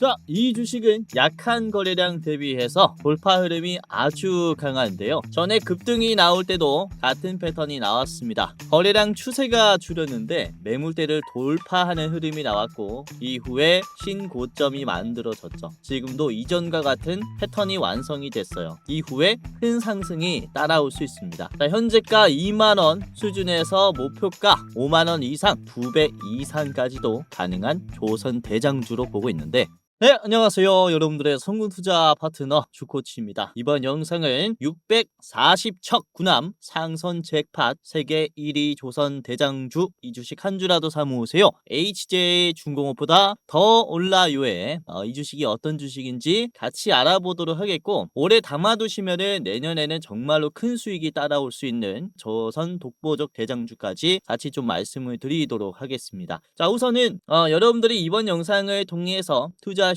자, 이 주식은 약한 거래량 대비해서 돌파 흐름이 아주 강한데요. 전에 급등이 나올 때도 같은 패턴이 나왔습니다. 거래량 추세가 줄였는데 매물대를 돌파하는 흐름이 나왔고 이후에 신고점이 만들어졌죠. 지금도 이전과 같은 패턴이 완성이 됐어요. 이후에 큰 상승이 따라올 수 있습니다. 자, 현재가 2만원 수준에서 목표가 5만원 이상, 2배 이상까지도 가능한 조선 대장주로 보고 있는데, 네, 안녕하세요. 여러분들의 성공투자 파트너 주코치입니다. 이번 영상은 640척 군함 상선 잭팟 세계 1위 조선 대장주 이 주식 한 주라도 사모으세요. HJ 중공업보다 더 올라요에 이 주식이 어떤 주식인지 같이 알아보도록 하겠고, 올해 담아두시면은 내년에는 정말로 큰 수익이 따라올 수 있는 조선 독보적 대장주까지 같이 좀 말씀을 드리도록 하겠습니다. 자, 우선은 여러분들이 이번 영상을 통해서 투자하시는데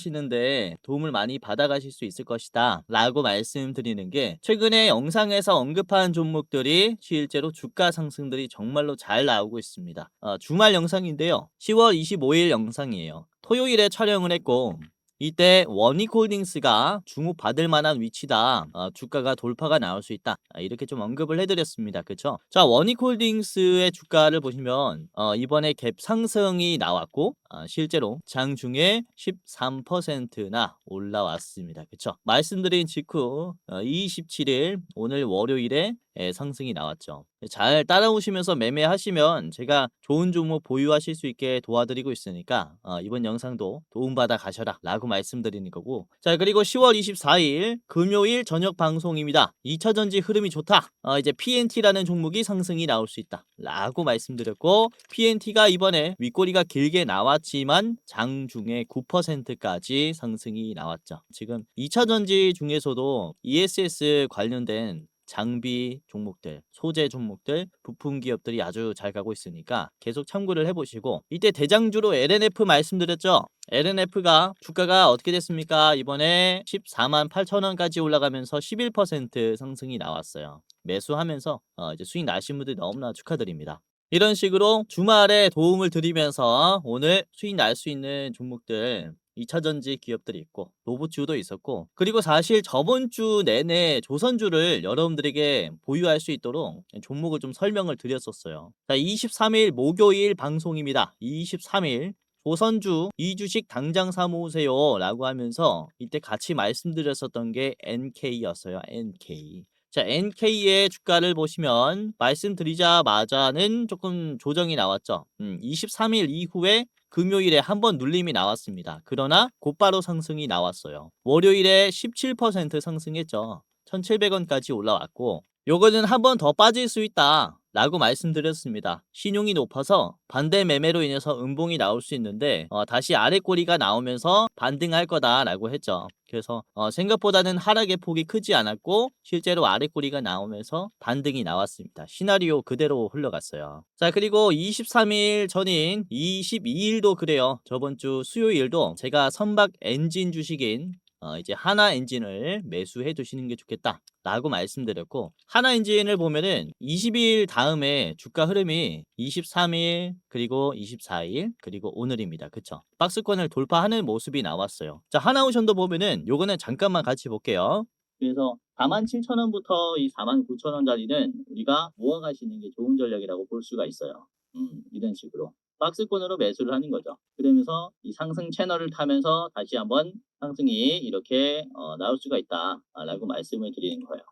도움을 많이 받아가실 수 있을 것이다 라고 말씀드리는 게, 최근에 영상에서 언급한 종목들이 실제로 주가 상승들이 정말로 잘 나오고 있습니다. 주말 영상인데요, 10월 25일 영상이에요. 토요일에 촬영을 했고 이때 원익홀딩스가 주목받을 만한 위치다, 주가가 돌파가 나올 수 있다, 이렇게 좀 언급을 해드렸습니다. 그쵸? 자, 원익홀딩스의 주가를 보시면 이번에 갭 상승이 나왔고 실제로 장중에 13%나 올라왔습니다. 그쵸? 말씀드린 직후 27일 오늘 월요일에 상승이 나왔죠. 잘 따라오시면서 매매하시면 제가 좋은 종목 보유하실 수 있게 도와드리고 있으니까 이번 영상도 도움받아 가셔라 라고 말씀드리는 거고, 자, 그리고 10월 24일 금요일 저녁 방송입니다. 2차전지 흐름이 좋다, 이제 PNT라는 종목이 상승이 나올 수 있다 라고 말씀드렸고, PNT가 이번에 윗꼬리가 길게 나왔지만 장중에 9%까지 상승이 나왔죠. 지금 2차전지 중에서도 ESS 관련된 장비 종목들, 소재 종목들, 부품 기업들이 아주 잘 가고 있으니까 계속 참고를 해보시고, 이때 대장주로 LNF 말씀드렸죠. LNF가 주가가 어떻게 됐습니까? 이번에 14만 8천 원까지 올라가면서 11% 상승이 나왔어요. 매수하면서 이제 수익 나신 분들 너무나 축하드립니다. 이런 식으로 주말에 도움을 드리면서 오늘 수익 날 수 있는 종목들, 2차전지 기업들이 있고 노부주도 있었고, 그리고 사실 저번 주 내내 조선주를 여러분들에게 보유할 수 있도록 종목을 좀 설명을 드렸었어요. 자, 23일 목요일 방송입니다. 23일 조선주 이 주식 당장 사모으세요 라고 하면서 이때 같이 말씀드렸었던 게 NK였어요. NK. 자, NK의 주가를 보시면 말씀드리자마자는 조금 조정이 나왔죠. 23일 이후에 금요일에 한번 눌림이 나왔습니다. 그러나 곧바로 상승이 나왔어요. 월요일에 17% 상승했죠. 1,700원까지 올라왔고, 요거는 한 번 더 빠질 수 있다 라고 말씀드렸습니다. 신용이 높아서 반대 매매로 인해서 음봉이 나올 수 있는데 다시 아래 꼬리가 나오면서 반등할 거다 라고 했죠. 그래서 생각보다는 하락의 폭이 크지 않았고 실제로 아래 꼬리가 나오면서 반등이 나왔습니다. 시나리오 그대로 흘러갔어요. 자, 그리고 23일 전인 22일도 그래요. 저번 주 수요일도 제가 선박 엔진 주식인 이제 하나 엔진을 매수해 두시는 게 좋겠다 라고 말씀드렸고, 하나 엔진을 보면은 20일 다음에 주가 흐름이 23일 그리고 24일 그리고 오늘입니다. 그쵸? 박스권을 돌파하는 모습이 나왔어요. 자, 하나오션도 보면은 요거는 잠깐만 같이 볼게요. 그래서 47,000원부터 이 49,000원짜리는 우리가 모아가시는 게 좋은 전략이라고 볼 수가 있어요. 이런 식으로 박스권으로 매수를 하는 거죠. 그러면서 이 상승 채널을 타면서 다시 한번 상승이 이렇게 나올 수가 있다라고 말씀을 드리는 거예요.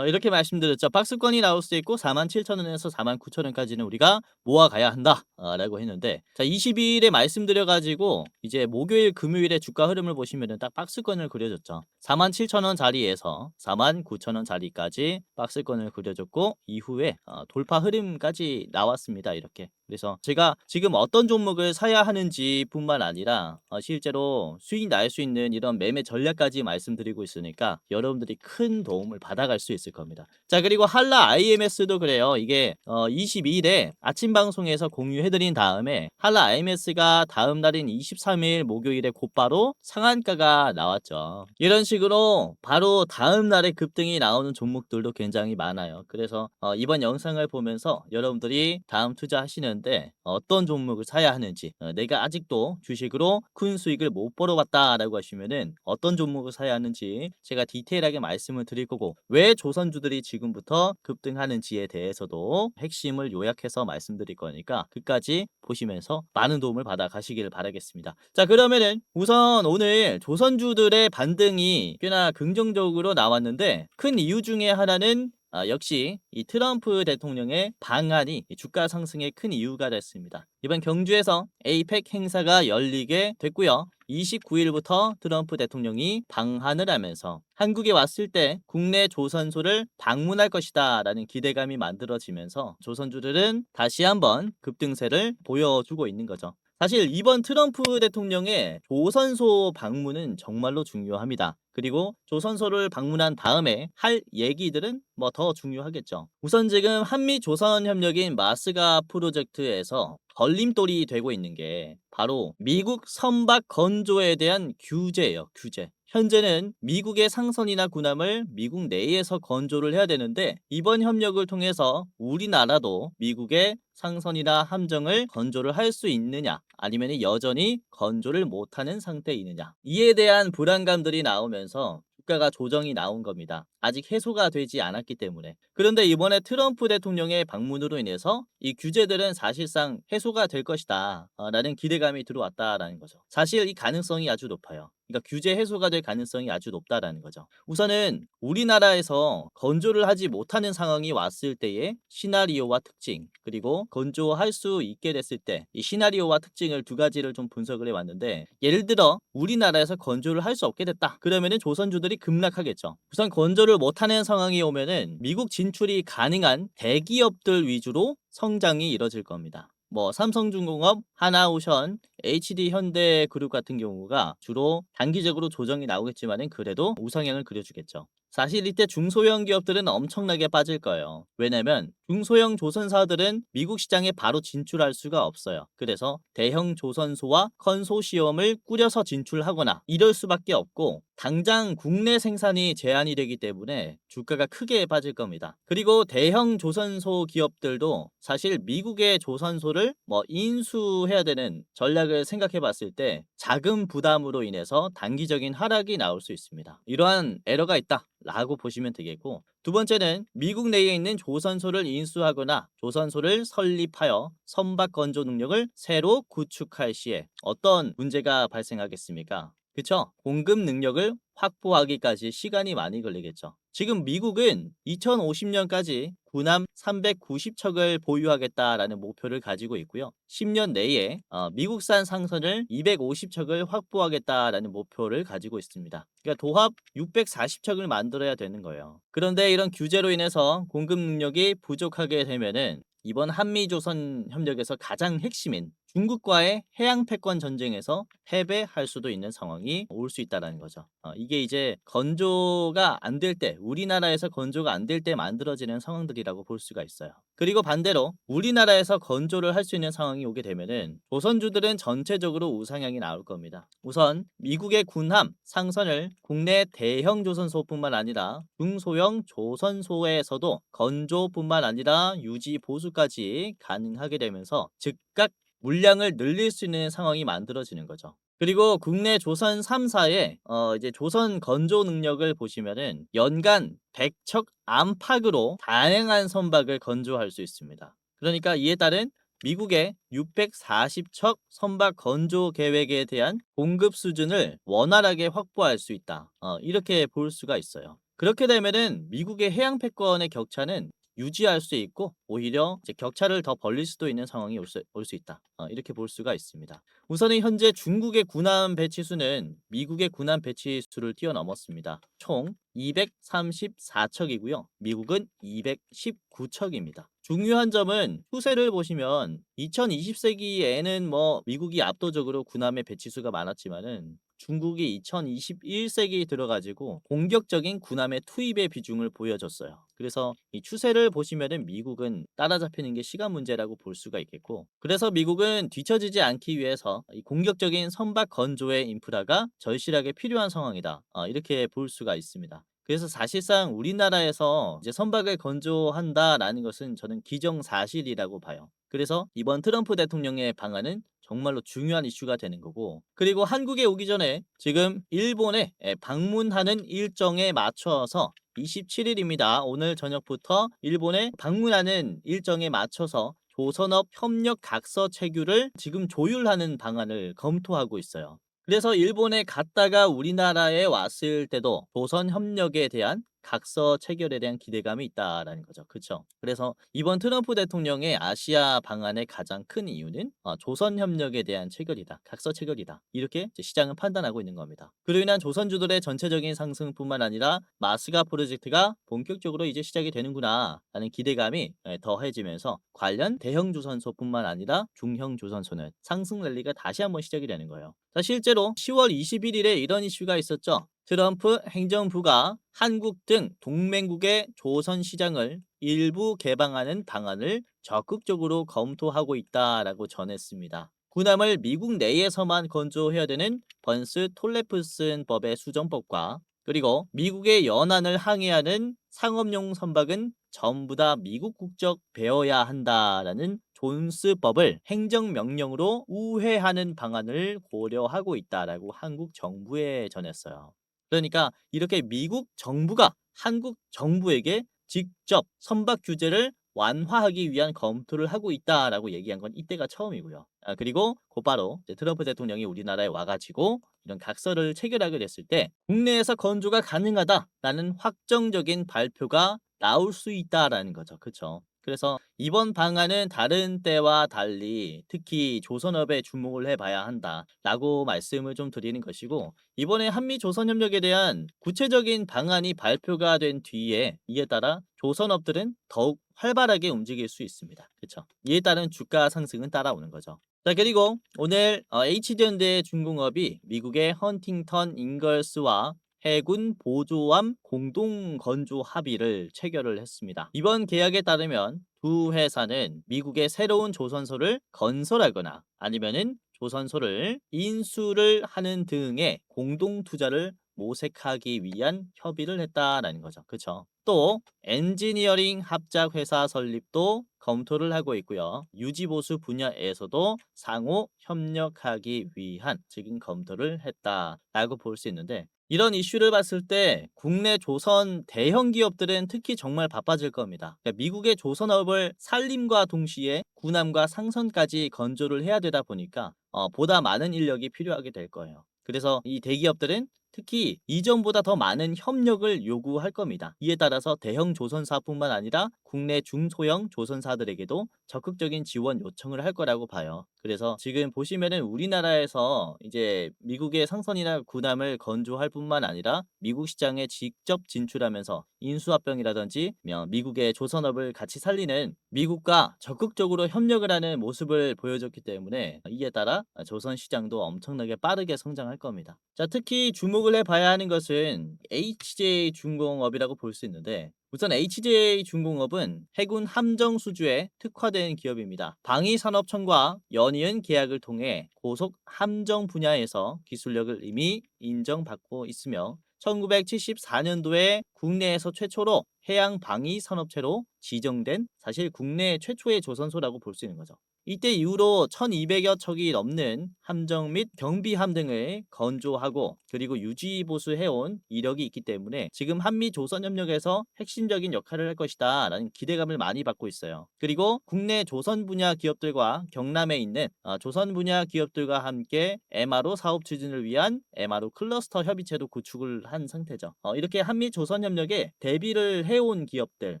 이렇게 말씀드렸죠. 박스권이 나올 수 있고 47,000원에서 49,000원까지는 우리가 모아가야 한다 라고 했는데, 자, 22일에 말씀드려가지고 이제 목요일 금요일에 주가 흐름을 보시면은 딱 박스권을 그려줬죠. 47,000원 자리에서 49,000원 자리까지 박스권을 그려줬고 이후에 돌파 흐름까지 나왔습니다. 이렇게. 그래서 제가 지금 어떤 종목을 사야 하는지 뿐만 아니라 실제로 수익 날 수 있는 이런 매매 전략까지 말씀드리고 있으니까 여러분들이 큰 도움을 받아갈 수 있을 있을 겁니다. 자, 그리고 한라 IMS도 그래요. 이게 22일에 아침 방송에서 공유해드린 다음에 한라 IMS가 다음 날인 23일 목요일에 곧바로 상한가가 나왔죠. 이런 식으로 바로 다음 날에 급등이 나오는 종목들도 굉장히 많아요. 그래서 이번 영상을 보면서 여러분들이 다음 투자하시는데 어떤 종목을 사야 하는지, 내가 아직도 주식으로 큰 수익을 못 벌어봤다라고 하시면은 어떤 종목을 사야 하는지 제가 디테일하게 말씀을 드릴 거고, 왜 조선주들이 지금부터 급등하는지에 대해서도 핵심을 요약해서 말씀드릴 거니까 끝까지 보시면서 많은 도움을 받아 가시길 바라겠습니다. 자, 그러면은 우선 오늘 조선주들의 반등이 꽤나 긍정적으로 나왔는데, 큰 이유 중에 하나는 역시 이 트럼프 대통령의 방한이 이 주가 상승의 큰 이유가 됐습니다. 이번 경주에서 에이펙 행사가 열리게 됐고요. 29일부터 트럼프 대통령이 방한을 하면서 한국에 왔을 때 국내 조선소를 방문할 것이다 라는 기대감이 만들어지면서 조선주들은 다시 한번 급등세를 보여주고 있는 거죠. 사실 이번 트럼프 대통령의 조선소 방문은 정말로 중요합니다. 그리고 조선소를 방문한 다음에 할 얘기들은 뭐 더 중요하겠죠. 우선 지금 한미 조선 협력인 마스가 프로젝트에서 걸림돌이 되고 있는 게 바로 미국 선박 건조에 대한 규제예요. 규제. 현재는 미국의 상선이나 군함을 미국 내에서 건조를 해야 되는데, 이번 협력을 통해서 우리나라도 미국의 상선이나 함정을 건조를 할 수 있느냐, 아니면 여전히 건조를 못하는 상태이느냐, 이에 대한 불안감들이 나오면서 주가가 조정이 나온 겁니다. 아직 해소가 되지 않았기 때문에. 그런데 이번에 트럼프 대통령의 방문으로 인해서 이 규제들은 사실상 해소가 될 것이다 라는 기대감이 들어왔다라는 거죠. 사실 이 가능성이 아주 높아요. 그러니까 규제 해소가 될 가능성이 아주 높다라는 거죠. 우선은 우리나라에서 건조를 하지 못하는 상황이 왔을 때의 시나리오와 특징, 그리고 건조할 수 있게 됐을 때 이 시나리오와 특징을 두 가지를 좀 분석을 해왔는데, 예를 들어 우리나라에서 건조를 할 수 없게 됐다 그러면은 조선주들이 급락하겠죠. 우선 건조를 못하는 상황이 오면은 미국 진출이 가능한 대기업들 위주로 성장이 이뤄질 겁니다. 뭐 삼성중공업, 하나오션, HD현대그룹 같은 경우가 주로 단기적으로 조정이 나오겠지만은 그래도 우상향을 그려주겠죠. 사실 이때 중소형 기업들은 엄청나게 빠질 거예요. 왜냐면 중소형 조선사들은 미국 시장에 바로 진출할 수가 없어요. 그래서 대형 조선소와 컨소시엄을 꾸려서 진출하거나 이럴 수밖에 없고, 당장 국내 생산이 제한이 되기 때문에 주가가 크게 빠질 겁니다. 그리고 대형 조선소 기업들도 사실 미국의 조선소를 뭐 인수해야 되는 전략을 생각해 봤을 때 자금 부담으로 인해서 단기적인 하락이 나올 수 있습니다. 이러한 에러가 있다 라고 보시면 되겠고, 두 번째는 미국 내에 있는 조선소를 인수하거나 조선소를 설립하여 선박 건조 능력을 새로 구축할 시에 어떤 문제가 발생하겠습니까? 그쵸? 공급 능력을 확보하기까지 시간이 많이 걸리겠죠. 지금 미국은 2050년까지 군함 390척을 보유하겠다라는 목표를 가지고 있고요. 10년 내에 미국산 상선을 250척을 확보하겠다라는 목표를 가지고 있습니다. 그러니까 도합 640척을 만들어야 되는 거예요. 그런데 이런 규제로 인해서 공급 능력이 부족하게 되면은 이번 한미조선 협력에서 가장 핵심인 중국과의 해양 패권 전쟁에서 패배할 수도 있는 상황이 올 수 있다는 거죠. 이게 이제 건조가 안 될 때, 우리나라에서 건조가 안 될 때 만들어지는 상황들이라고 볼 수가 있어요. 그리고 반대로 우리나라에서 건조를 할 수 있는 상황이 오게 되면은 조선주들은 전체적으로 우상향이 나올 겁니다. 우선 미국의 군함, 상선을 국내 대형 조선소뿐만 아니라 중소형 조선소에서도 건조뿐만 아니라 유지 보수까지 가능하게 되면서 즉각 물량을 늘릴 수 있는 상황이 만들어지는 거죠. 그리고 국내 조선 3사의 이제 조선 건조 능력을 보시면은 연간 100척 안팎으로 다양한 선박을 건조할 수 있습니다. 그러니까 이에 따른 미국의 640척 선박 건조 계획에 대한 공급 수준을 원활하게 확보할 수 있다. 이렇게 볼 수가 있어요. 그렇게 되면은 미국의 해양 패권의 격차는 유지할 수 있고, 오히려 이제 격차를 더 벌릴 수도 있는 상황이 올 수 있다. 이렇게 볼 수가 있습니다. 우선은 현재 중국의 군함 배치 수는 미국의 군함 배치 수를 뛰어넘었습니다. 총 234척이고요. 미국은 219척입니다. 중요한 점은 추세를 보시면 2020세기에는 뭐 미국이 압도적으로 군함의 배치 수가 많았지만은 중국이 2021세기에 들어가지고 공격적인 군함의 투입의 비중을 보여줬어요. 그래서 이 추세를 보시면은 미국은 따라잡히는 게 시간 문제라고 볼 수가 있겠고, 그래서 미국은 뒤처지지 않기 위해서 이 공격적인 선박 건조의 인프라가 절실하게 필요한 상황이다. 이렇게 볼 수가 있습니다. 그래서 사실상 우리나라에서 이제 선박을 건조한다라는 것은 저는 기정사실이라고 봐요. 그래서 이번 트럼프 대통령의 방안은 정말로 중요한 이슈가 되는 거고, 그리고 한국에 오기 전에 지금 일본에 방문하는 일정에 맞춰서 27일입니다. 오늘 저녁부터 일본에 방문하는 일정에 맞춰서 조선업 협력 각서 체결을 지금 조율하는 방안을 검토하고 있어요. 그래서 일본에 갔다가 우리나라에 왔을 때도 조선 협력에 대한 각서 체결에 대한 기대감이 있다라는 거죠. 그렇죠? 그래서 이번 트럼프 대통령의 아시아 방안의 가장 큰 이유는 조선 협력에 대한 체결이다. 각서 체결이다. 이렇게 이제 시장은 판단하고 있는 겁니다. 그로 인한 조선주들의 전체적인 상승뿐만 아니라 마스가 프로젝트가 본격적으로 이제 시작이 되는구나 라는 기대감이 더해지면서 관련 대형 조선소뿐만 아니라 중형 조선소는 상승 랠리가 다시 한번 시작이 되는 거예요. 자, 실제로 10월 21일에 이런 이슈가 있었죠. 트럼프 행정부가 한국 등 동맹국의 조선 시장을 일부 개방하는 방안을 적극적으로 검토하고 있다라고 전했습니다. 군함을 미국 내에서만 건조해야 되는 번스 톨레프슨 법의 수정법과, 그리고 미국의 연안을 항해하는 상업용 선박은 전부 다 미국 국적 배워야 한다라는 존스법을 행정명령으로 우회하는 방안을 고려하고 있다라고 한국 정부에 전했어요. 그러니까 이렇게 미국 정부가 한국 정부에게 직접 선박 규제를 완화하기 위한 검토를 하고 있다라고 얘기한 건 이때가 처음이고요. 그리고 곧바로 이제 트럼프 대통령이 우리나라에 와가지고 이런 각서를 체결하게 됐을 때 국내에서 건조가 가능하다라는 확정적인 발표가 나올 수 있다라는 거죠. 그렇죠? 그래서 이번 방안은 다른 때와 달리 특히 조선업에 주목을 해봐야 한다라고 말씀을 좀 드리는 것이고, 이번에 한미 조선협력에 대한 구체적인 방안이 발표가 된 뒤에 이에 따라 조선업들은 더욱 활발하게 움직일 수 있습니다. 그렇죠? 이에 따른 주가 상승은 따라오는 거죠. 자, 그리고 오늘 HD현대 중공업이 미국의 헌팅턴 잉걸스와 해군 보조함 공동 건조 합의를 체결을 했습니다. 이번 계약에 따르면 두 회사는 미국의 새로운 조선소를 건설하거나 아니면은 조선소를 인수를 하는 등의 공동 투자를 모색하기 위한 협의를 했다라는 거죠. 그렇죠? 또 엔지니어링 합작 회사 설립도 검토를 하고 있고요. 유지보수 분야에서도 상호 협력하기 위한 지금 검토를 했다라고 볼 수 있는데, 이런 이슈를 봤을 때 국내 조선 대형 기업들은 특히 정말 바빠질 겁니다. 그러니까 미국의 조선업을 살림과 동시에 군함과 상선까지 건조를 해야 되다 보니까 보다 많은 인력이 필요하게 될 거예요. 그래서 이 대기업들은 특히 이전보다 더 많은 협력을 요구할 겁니다. 이에 따라서 대형 조선사뿐만 아니라 국내 중소형 조선사들에게도 적극적인 지원 요청을 할 거라고 봐요. 그래서 지금 보시면은 우리나라에서 이제 미국의 상선이나 군함을 건조할 뿐만 아니라 미국 시장에 직접 진출하면서 인수합병이라든지 미국의 조선업을 같이 살리는 미국과 적극적으로 협력을 하는 모습을 보여줬기 때문에 이에 따라 조선 시장도 엄청나게 빠르게 성장할 겁니다. 자, 특히 주목을 해봐야 하는 것은 HJ중공업이라고 볼 수 있는데, 우선 HJ중공업은 해군 함정 수주에 특화된 기업입니다. 방위산업청과 연이은 계약을 통해 고속 함정 분야에서 기술력을 이미 인정받고 있으며 1974년도에 국내에서 최초로 해양 방위 산업체로 지정된, 사실 국내 최초의 조선소라고 볼 수 있는 거죠. 이때 이후로 1200여 척이 넘는 함정 및 경비함 등을 건조하고 그리고 유지 보수해온 이력이 있기 때문에 지금 한미 조선협력에서 핵심적인 역할을 할 것이다 라는 기대감을 많이 받고 있어요. 그리고 국내 조선 분야 기업들과 경남에 있는 조선 분야 기업들과 함께 MRO 사업 추진을 위한 MRO 클러스터 협의체도 구축을 한 상태죠. 이렇게 한미 조선협력에 대비를 해온 기업들,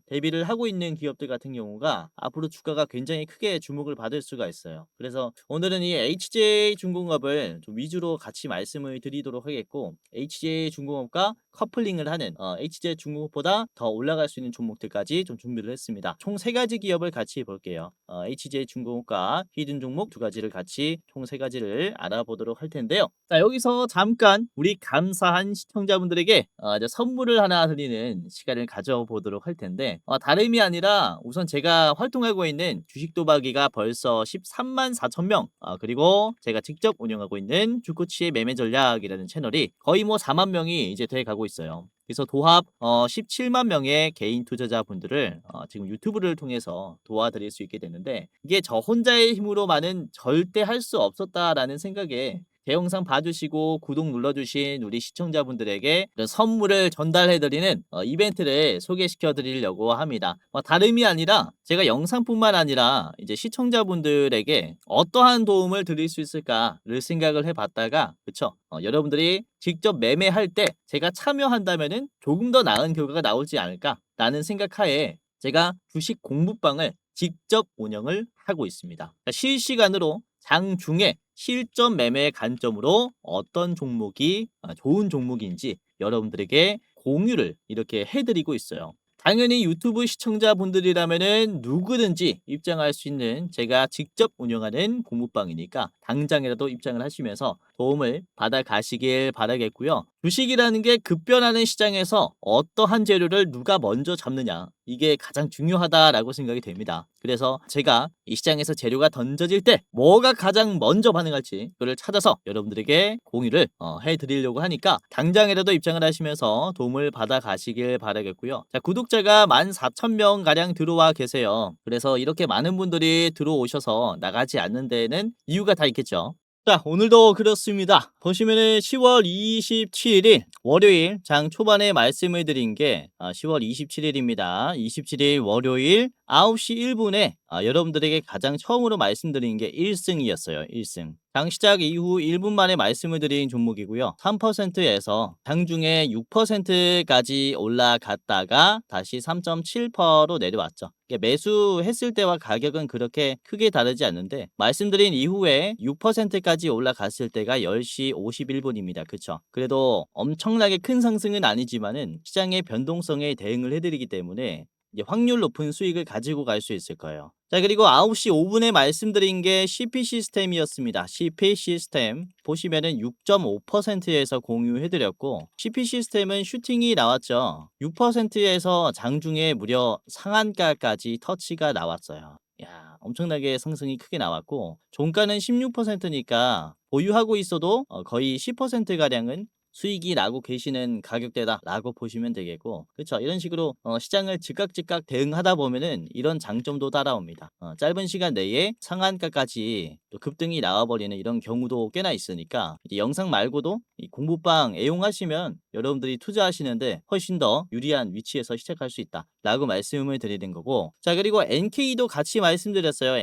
대비를 하고 있는 기업들 같은 경우가 앞으로 주가가 굉장히 크게 주목을 받을 수가 있어요. 그래서 오늘은 이 HJ중공업을 좀 위주로 같이 말씀을 드리도록 하겠고, HJ중공업과 커플링을 하는 HJ중공업보다 더 올라갈 수 있는 종목들까지 좀 준비를 했습니다. 총 3가지 기업을 같이 볼게요. HJ중공업과 히든 종목 2가지를 같이 총 3가지를 알아보도록 할 텐데요. 자, 여기서 잠깐 우리 감사한 시청자분들에게 이제 선물을 하나 드리는 시간을 가져보도록 할 텐데, 다름이 아니라 우선 제가 활동하고 있는 주식도박이가 벌써 13만 4천 명, 그리고 제가 직접 운영하고 있는 주코치의 매매 전략이라는 채널이 거의 뭐 4만 명이 이제 돼 가고 있어요. 그래서 도합 17만 명의 개인 투자자분들을 지금 유튜브를 통해서 도와드릴 수 있게 되는데, 이게 저 혼자의 힘으로만은 절대 할 수 없었다라는 생각에 제 영상 봐주시고 구독 눌러주신 우리 시청자분들에게 이런 선물을 전달해드리는 이벤트를 소개시켜드리려고 합니다. 다름이 아니라 제가 영상뿐만 아니라 이제 시청자분들에게 어떠한 도움을 드릴 수 있을까를 생각을 해봤다가, 그쵸? 여러분들이 직접 매매할 때 제가 참여한다면은 조금 더 나은 결과가 나올지 않을까라는 생각하에 제가 주식 공부방을 직접 운영을 하고 있습니다. 실시간으로 장중에 실전 매매 관점으로 어떤 종목이 좋은 종목인지 여러분들에게 공유를 이렇게 해드리고 있어요. 당연히 유튜브 시청자분들이라면은 누구든지 입장할 수 있는 제가 직접 운영하는 공부방이니까 당장이라도 입장을 하시면서 도움을 받아 가시길 바라겠고요. 주식이라는 게 급변하는 시장에서 어떠한 재료를 누가 먼저 잡느냐, 이게 가장 중요하다라고 생각이 됩니다. 그래서 제가 이 시장에서 재료가 던져질 때 뭐가 가장 먼저 반응할지 그걸 찾아서 여러분들에게 공유를 해드리려고 하니까 당장이라도 입장을 하시면서 도움을 받아 가시길 바라겠고요. 자, 구독자가 14,000명 가량 들어와 계세요. 그래서 이렇게 많은 분들이 들어오셔서 나가지 않는 데에는 이유가 다 있겠죠. 자, 오늘도 그렇습니다. 보시면은 10월 27일 월요일 장 초반에 말씀을 드린 게 10월 27일입니다. 27일 월요일 9시 1분에 여러분들에게 가장 처음으로 말씀드린 게 1승이었어요. 1승. 장 시작 이후 1분 만에 말씀을 드린 종목이고요. 3%에서 장중에 6%까지 올라갔다가 다시 3.7%로 내려왔죠. 매수했을 때와 가격은 그렇게 크게 다르지 않는데, 말씀드린 이후에 6%까지 올라갔을 때가 10시 51분입니다. 그쵸? 그래도 엄청나게 큰 상승은 아니지만은 시장의 변동성에 대응을 해드리기 때문에 확률 높은 수익을 가지고 갈 수 있을 거예요. 자, 그리고 9시 5분에 말씀드린 게 CP 시스템이었습니다. CP 시스템 보시면은 6.5%에서 공유해드렸고, CP 시스템은 슈팅이 나왔죠. 6%에서 장중에 무려 상한가까지 터치가 나왔어요. 야, 엄청나게 상승이 크게 나왔고, 종가는 16%니까 보유하고 있어도 거의 10%가량은 수익이 나고 계시는 가격대다라고 보시면 되겠고, 그렇죠? 이런 식으로 시장을 즉각 대응하다 보면은 이런 장점도 따라옵니다. 짧은 시간 내에 상한가까지 또 급등이 나와버리는 이런 경우도 꽤나 있으니까, 이제 영상 말고도 이 공부방 애용하시면 여러분들이 투자하시는데 훨씬 더 유리한 위치에서 시작할 수 있다라고 말씀을 드리는 거고, 자, 그리고 NK도 같이 말씀드렸어요.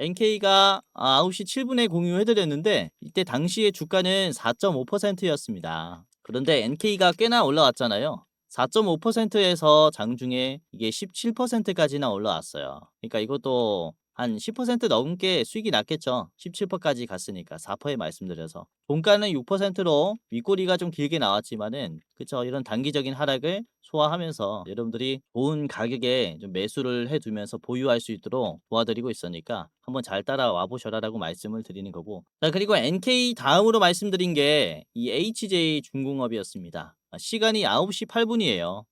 NK가 9시 7분에 공유해드렸는데, 이때 당시의 주가는 4.5%였습니다. 그런데 NK가 꽤나 올라왔잖아요. 4.5%에서 장중에 이게 17%까지나 올라왔어요. 그러니까 이것도 한 10% 넘게 수익이 났겠죠. 17%까지 갔으니까 4%에 말씀드려서. 종가는 6%로 윗꼬리가 좀 길게 나왔지만은, 그쵸, 이런 단기적인 하락을 소화하면서 여러분들이 좋은 가격에 좀 매수를 해두면서 보유할 수 있도록 도와드리고 있으니까 한번 잘 따라와 보셔라라고 말씀을 드리는 거고, 자, 그리고 NK 다음으로 말씀드린 게 이 HJ중공업이었습니다. 시간이 9시 8분이에요.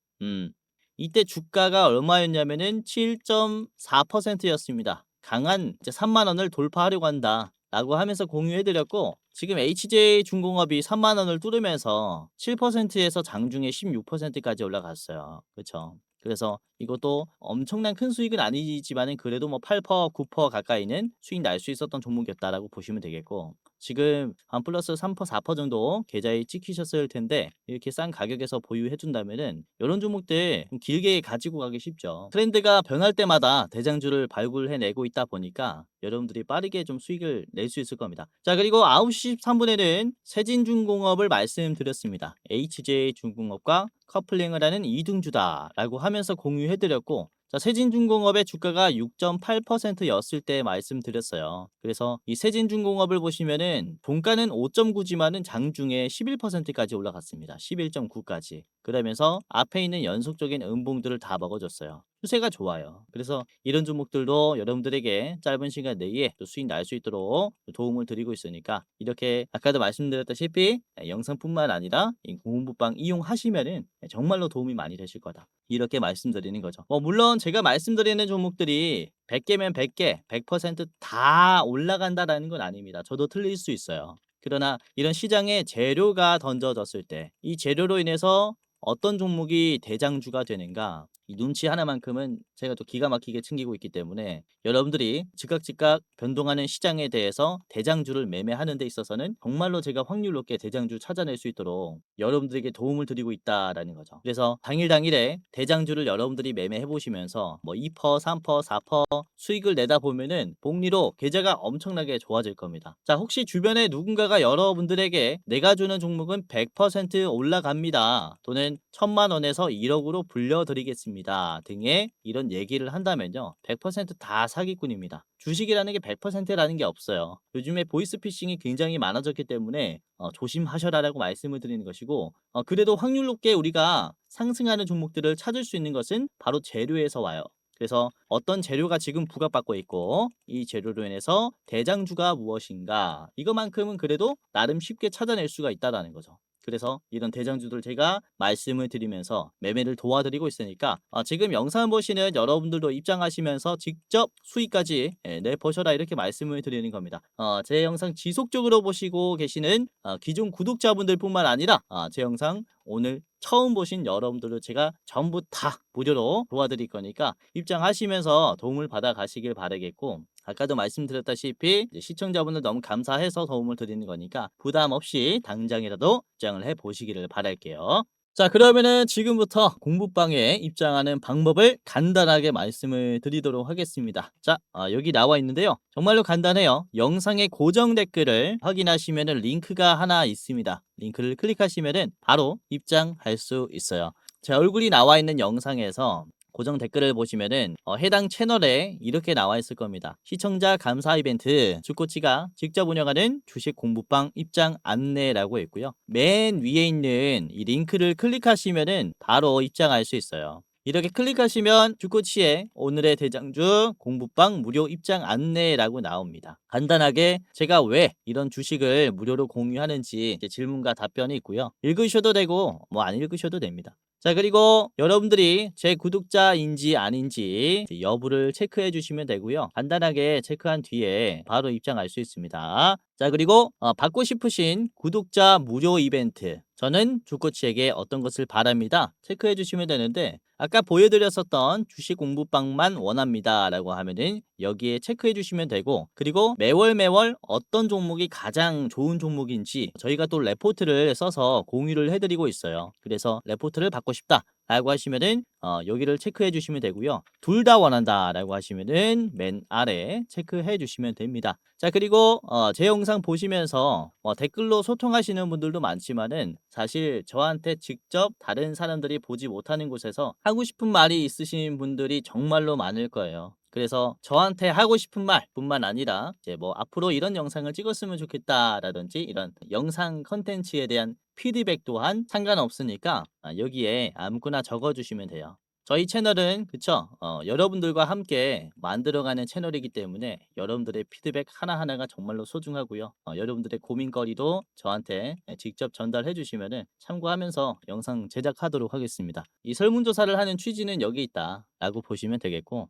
이때 주가가 얼마였냐면은 7.4%였습니다. 강한 이제 3만 원을 돌파하려고 한다라고 하면서 공유해드렸고, 지금 HJ중공업이 3만 원을 뚫으면서 7%에서 장중에 16%까지 올라갔어요. 그렇죠? 그래서 이것도 엄청난 큰 수익은 아니지만은 그래도 뭐 8%, 9% 가까이는 수익 날 수 있었던 종목이었다라고 보시면 되겠고, 지금 한 플러스 3%, 4% 정도 계좌에 찍히셨을 텐데, 이렇게 싼 가격에서 보유해 준다면은 이런 종목들 좀 길게 가지고 가기 쉽죠. 트렌드가 변할 때마다 대장주를 발굴해내고 있다 보니까 여러분들이 빠르게 좀 수익을 낼 수 있을 겁니다. 자, 그리고 9시 13분에는 세진중공업을 말씀드렸습니다. HJ중공업과 커플링을 하는 이등주다라고 하면서 공유해드렸고, 자, 세진중공업의 주가가 6.8%였을 때 말씀드렸어요. 그래서 이 세진중공업을 보시면은 종가는 5.9지만은 장중에 11%까지 올라갔습니다. 11.9까지. 그러면서 앞에 있는 연속적인 음봉들을 다 먹어줬어요. 추세가 좋아요. 그래서 이런 종목들도 여러분들에게 짧은 시간 내에 또 수익 날 수 있도록 도움을 드리고 있으니까 이렇게 아까도 말씀드렸다시피 영상뿐만 아니라 이 공부방 이용하시면은 정말로 도움이 많이 되실 거다. 이렇게 말씀드리는 거죠. 물론 제가 말씀드리는 종목들이 100개면 100개, 100%다 올라간다라는 건 아닙니다. 저도 틀릴 수 있어요. 그러나 이런 시장에 재료가 던져졌을 때 이 재료로 인해서 어떤 종목이 대장주가 되는가 이 눈치 하나만큼은 제가 또 기가 막히게 챙기고 있기 때문에 여러분들이 즉각 변동하는 시장에 대해서 대장주를 매매하는 데 있어서는 정말로 제가 확률 높게 대장주 찾아낼 수 있도록 여러분들에게 도움을 드리고 있다라는 거죠. 그래서 당일에 대장주를 여러분들이 매매해 보시면서 뭐 2%, 3%, 4% 수익을 내다 보면은 복리로 계좌가 엄청나게 좋아질 겁니다. 자, 혹시 주변에 누군가가 여러분들에게 내가 주는 종목은 100% 올라갑니다. 또는 1000만 원에서 1억으로 불려드리겠습니다. 등의 이런 얘기를 한다면요. 100%다 사기꾼입니다. 주식이라는 게 100%라는 게 없어요. 요즘에 보이스피싱이 굉장히 많아졌기 때문에 조심하셔라라고 말씀을 드리는 것이고 그래도 확률 높게 우리가 상승하는 종목들을 찾을 수 있는 것은 바로 재료에서 와요. 그래서 어떤 재료가 지금 부각받고 있고 이 재료로 인해서 대장주가 무엇인가 이것만큼은 그래도 나름 쉽게 찾아낼 수가 있다는 거죠. 그래서 이런 대장주들 제가 말씀을 드리면서 매매를 도와드리고 있으니까 지금 영상 보시는 여러분들도 입장하시면서 직접 수익까지 내보셔라 이렇게 말씀을 드리는 겁니다. 제 영상 지속적으로 보시고 계시는 기존 구독자분들 뿐만 아니라 제 영상 오늘 처음 보신 여러분들도 제가 전부 다 무료로 도와드릴 거니까 입장하시면서 도움을 받아 가시길 바라겠고 아까도 말씀드렸다시피 시청자분들 너무 감사해서 도움을 드리는 거니까 부담 없이 당장이라도 입장을 해 보시기를 바랄게요. 자, 그러면은 지금부터 공부방에 입장하는 방법을 간단하게 말씀을 드리도록 하겠습니다. 자, 여기 나와 있는데요. 정말로 간단해요. 영상의 고정 댓글을 확인하시면은 링크가 하나 있습니다. 링크를 클릭하시면은 바로 입장할 수 있어요. 제 얼굴이 나와 있는 영상에서 고정 댓글을 보시면은 해당 채널에 이렇게 나와 있을 겁니다. 시청자 감사 이벤트 주코치가 직접 운영하는 주식 공부방 입장 안내라고 있고요. 맨 위에 있는 이 링크를 클릭하시면은 바로 입장할 수 있어요. 이렇게 클릭하시면 주코치의 오늘의 대장주 공부방 무료 입장 안내라고 나옵니다. 간단하게 제가 왜 이런 주식을 무료로 공유하는지 질문과 답변이 있고요. 읽으셔도 되고 뭐 안 읽으셔도 됩니다. 자, 그리고 여러분들이 제 구독자인지 아닌지 여부를 체크해 주시면 되고요. 간단하게 체크한 뒤에 바로 입장할 수 있습니다. 자, 그리고 받고 싶으신 구독자 무료 이벤트 저는 주코치에게 어떤 것을 바랍니다. 체크해 주시면 되는데 아까 보여드렸었던 주식 공부방만 원합니다 라고 하면은 여기에 체크해 주시면 되고 그리고 매월 어떤 종목이 가장 좋은 종목인지 저희가 또 레포트를 써서 공유를 해드리고 있어요. 그래서 레포트를 받고 싶다 라고 하시면은 여기를 체크해 주시면 되고요. 둘 다 원한다 라고 하시면은 맨 아래 체크해 주시면 됩니다. 자, 그리고 제 영상 보시면서 댓글로 소통하시는 분들도 많지만은 사실 저한테 직접 다른 사람들이 보지 못하는 곳에서 하고 싶은 말이 있으신 분들이 정말로 많을 거예요. 그래서 저한테 하고 싶은 말뿐만 아니라 이제 뭐 앞으로 이런 영상을 찍었으면 좋겠다라든지 이런 영상 컨텐츠에 대한 피드백 또한 상관없으니까 여기에 아무거나 적어주시면 돼요. 저희 채널은 그쵸? 여러분들과 함께 만들어가는 채널이기 때문에 여러분들의 피드백 하나하나가 정말로 소중하고요. 여러분들의 고민거리도 저한테 직접 전달해 주시면은 참고하면서 영상 제작하도록 하겠습니다. 이 설문조사를 하는 취지는 여기 있다 라고 보시면 되겠고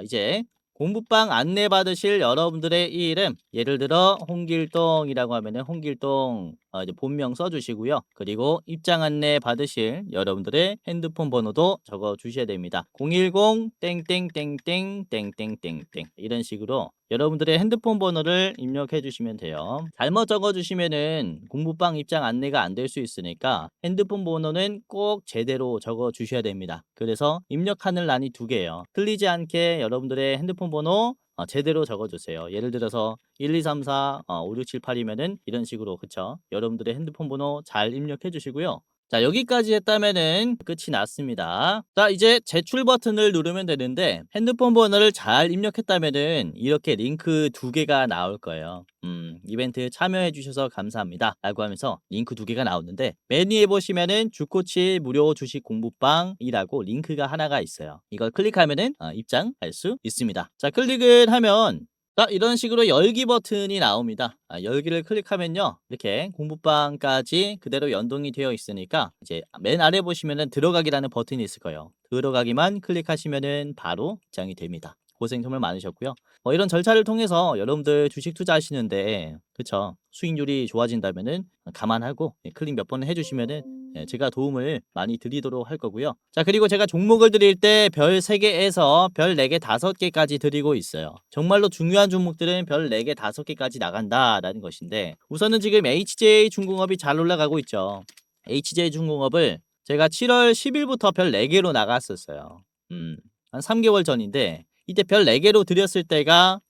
이제 공부방 안내 받으실 여러분들의 이 이름 예를 들어 홍길동이라고 하면은 홍길동 이제 본명 써주시고요. 그리고 입장 안내 받으실 여러분들의 핸드폰 번호도 적어 주셔야 됩니다. 010 땡땡땡땡 땡땡땡땡 이런 식으로 여러분들의 핸드폰 번호를 입력해 주시면 돼요. 잘못 적어 주시면은 공부방 입장 안내가 안 될 수 있으니까 핸드폰 번호는 꼭 제대로 적어 주셔야 됩니다. 그래서 입력하는 란이 두 개예요. 틀리지 않게 여러분들의 핸드폰 번호 제대로 적어주세요. 예를 들어서 1, 2, 3, 4, 5, 6, 7, 8이면은 이런 식으로 그쵸? 여러분들의 핸드폰 번호 잘 입력해 주시고요. 자, 여기까지 했다면은 끝이 났습니다. 자, 이제 제출 버튼을 누르면 되는데 핸드폰 번호를 잘 입력했다면은 이렇게 링크 두 개가 나올 거예요. 이벤트 참여해 주셔서 감사합니다 라고 하면서 링크 두 개가 나오는데, 맨 위에 보시면은 주코치 무료 주식 공부방이라고 링크가 하나가 있어요. 이걸 클릭하면은 입장할 수 있습니다. 자, 클릭을 하면 자, 이런 식으로 열기 버튼이 나옵니다. 열기를 클릭하면요, 이렇게 공부방까지 그대로 연동이 되어 있으니까 이제 맨 아래 보시면은 들어가기라는 버튼이 있을 거예요. 들어가기만 클릭하시면은 바로 입장이 됩니다. 고생 정말 많으셨고요. 이런 절차를 통해서 여러분들 주식 투자하시는데, 그쵸, 수익률이 좋아진다면은 감안하고 클릭 몇 번 해주시면은 제가 도움을 많이 드리도록 할 거고요. 자, 그리고 제가 종목을 드릴 때 별 3개에서 별 4개, 5개까지 드리고 있어요. 정말로 중요한 종목들은 별 4개, 5개까지 나간다라는 것인데, 우선은 지금 HJ중공업이 잘 올라가고 있죠. HJ중공업을 제가 7월 10일부터 별 4개로 나갔었어요. 한 3개월 전인데 이때 별 4개로 드렸을 때가